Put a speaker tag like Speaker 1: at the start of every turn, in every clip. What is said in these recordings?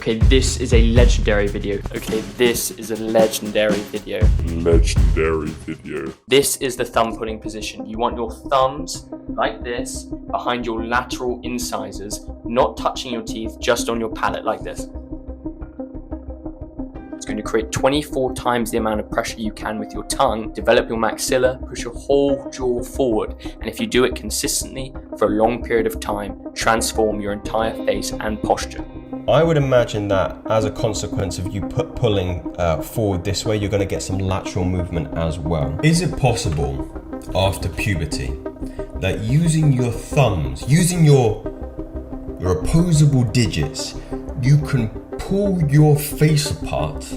Speaker 1: Okay, this is a legendary video. Okay, this is a legendary video.
Speaker 2: Legendary video.
Speaker 1: This is the thumb pulling position. You want your thumbs like this behind your lateral incisors, not touching your teeth, just on your palate like this. It's going to create 24 times the amount of pressure you can with your tongue, develop your maxilla, push your whole jaw forward, and if you do it consistently for a long period of time, transform your entire face and posture.
Speaker 3: I would imagine that as a consequence of you pulling forward this way, you're going to get some lateral movement as well. Is it possible after puberty that using your thumbs, using your opposable digits, you can pull your face apart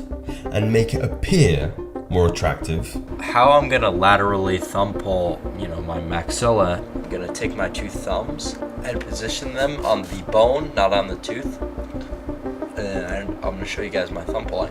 Speaker 3: and make it appear more attractive?
Speaker 4: How I'm gonna laterally thumb pull, my maxilla, I'm gonna take my two thumbs and position them on the bone, not on the tooth. And I'm gonna show you guys my thumb pulling.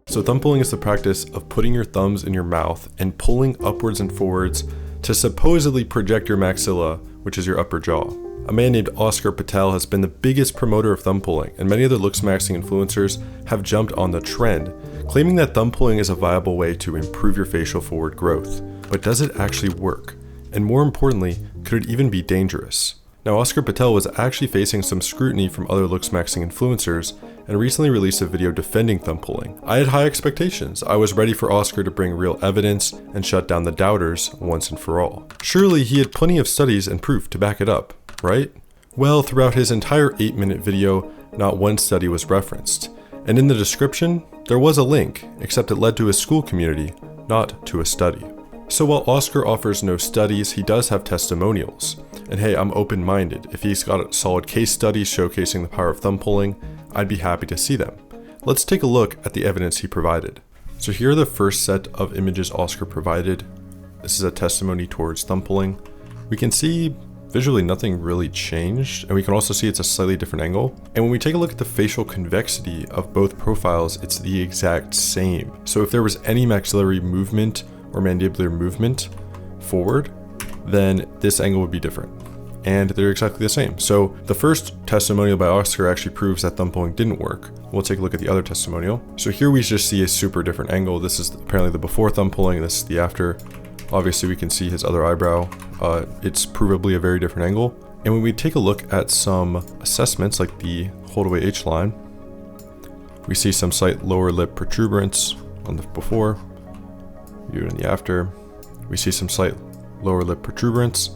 Speaker 2: So thumb pulling is the practice of putting your thumbs in your mouth and pulling upwards and forwards to supposedly project your maxilla, which is your upper jaw. A man named Oscar Patel has been the biggest promoter of thumb pulling, and many other Looksmaxxing influencers have jumped on the trend, claiming that thumb pulling is a viable way to improve your facial forward growth. But does it actually work? And more importantly, could it even be dangerous? Now, Oscar Patel was actually facing some scrutiny from other Looksmaxxing influencers and recently released a video defending thumb pulling. I had high expectations. I was ready for Oscar to bring real evidence and shut down the doubters once and for all. Surely he had plenty of studies and proof to back it up, right? Well, throughout his entire 8-minute video, not one study was referenced. And in the description, there was a link, except it led to his school community, not to a study. So while Oscar offers no studies, he does have testimonials. And hey, I'm open-minded. If he's got solid case studies showcasing the power of thumb pulling, I'd be happy to see them. Let's take a look at the evidence he provided. So here are the first set of images Oscar provided. This is a testimony towards thumb pulling. We can see visually nothing really changed, and we can also see it's a slightly different angle. And when we take a look at the facial convexity of both profiles, it's the exact same. So if there was any maxillary movement or mandibular movement forward, then this angle would be different. And they're exactly the same. So the first testimonial by Oscar actually proves that thumb pulling didn't work. We'll take a look at the other testimonial. So here we just see a super different angle. This is apparently the before thumb pulling, this is the after. Obviously we can see his other eyebrow. It's provably a very different angle. And when we take a look at some assessments like the holdaway H-line, we see some slight lower lip protuberance on the before, viewed in the after. We see some slight lower lip protuberance.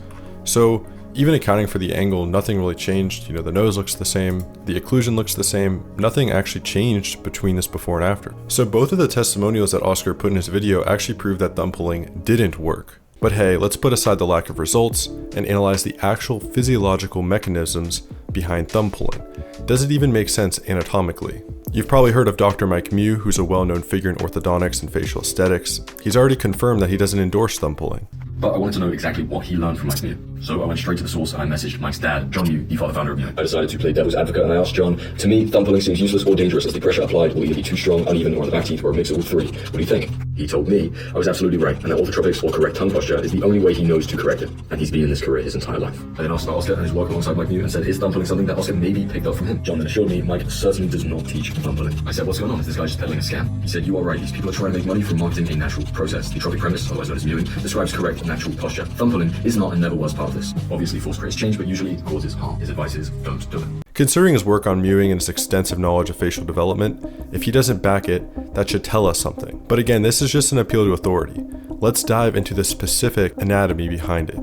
Speaker 2: So even accounting for the angle, nothing really changed. The nose looks the same, the occlusion looks the same, nothing actually changed between this before and after. So both of the testimonials that Oscar put in his video actually prove that thumb pulling didn't work. But hey, let's put aside the lack of results and analyze the actual physiological mechanisms behind thumb pulling. Does it even make sense anatomically? You've probably heard of Dr. Mike Mew, who's a well-known figure in orthodontics and facial aesthetics. He's already confirmed that he doesn't endorse thumb pulling.
Speaker 5: But I wanted to know exactly what he learned from Mike Mew. So I went straight to the source and I messaged Mike's dad, John Mew, the founder of Mewing. I decided to play devil's advocate and I asked John, to me, thumb pulling seems useless or dangerous as the pressure applied will either be too strong, uneven, or on the back teeth, or a mix of all three. What do you think? He told me I was absolutely right, and that orthotropics or correct tongue posture is the only way he knows to correct it. And he's been in this career his entire life. I then asked about Oscar and his work alongside Mike Mew and said, is thumb pulling something that Oscar maybe picked up from him? John then assured me Mike certainly does not teach thumb pulling. I said, what's going on? Is this guy just peddling a scam? He said, you are right. These people are trying to make money from marketing a natural process. The tropic premise, otherwise known as Mewing, describes correct natural posture. Thumb pulling is not and never was part of this. Obviously, force creates change, but usually it causes harm. His advice is, don't do it.
Speaker 2: Considering his work on Mewing and his extensive knowledge of facial development, if he doesn't back it, that should tell us something. But again, this is just an appeal to authority. Let's dive into the specific anatomy behind it.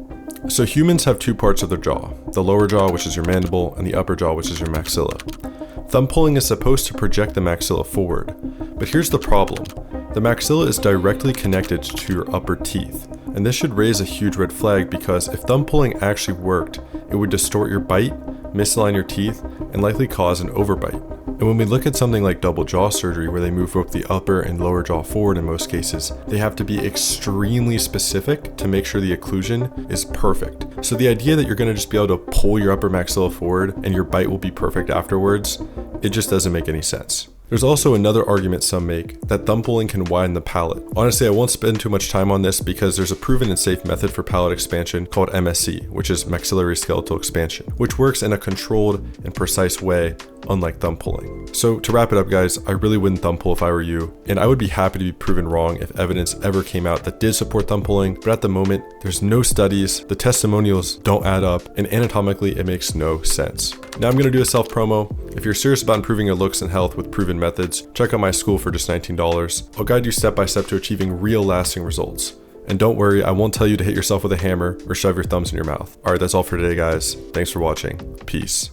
Speaker 2: So humans have two parts of their jaw, the lower jaw, which is your mandible, and the upper jaw, which is your maxilla. Thumb pulling is supposed to project the maxilla forward, but here's the problem. The maxilla is directly connected to your upper teeth, and this should raise a huge red flag because if thumb pulling actually worked, it would distort your bite, misalign your teeth, and likely cause an overbite. And when we look at something like double jaw surgery where they move both the upper and lower jaw forward in most cases, they have to be extremely specific to make sure the occlusion is perfect. So the idea that you're going to just be able to pull your upper maxilla forward and your bite will be perfect afterwards, it just doesn't make any sense. There's also another argument some make, that thumb pulling can widen the palate. Honestly, I won't spend too much time on this because there's a proven and safe method for palate expansion called MSE, which is maxillary skeletal expansion, which works in a controlled and precise way, unlike thumb pulling. So to wrap it up, guys, I really wouldn't thumb pull if I were you, and I would be happy to be proven wrong if evidence ever came out that did support thumb pulling, but at the moment, there's no studies, the testimonials don't add up, and anatomically, it makes no sense. Now I'm going to do a self promo. If you're serious about improving your looks and health with proven methods, check out my school for just $19. I'll guide you step by step to achieving real lasting results. And don't worry, I won't tell you to hit yourself with a hammer or shove your thumbs in your mouth. Alright, that's all for today, guys. Thanks for watching. Peace.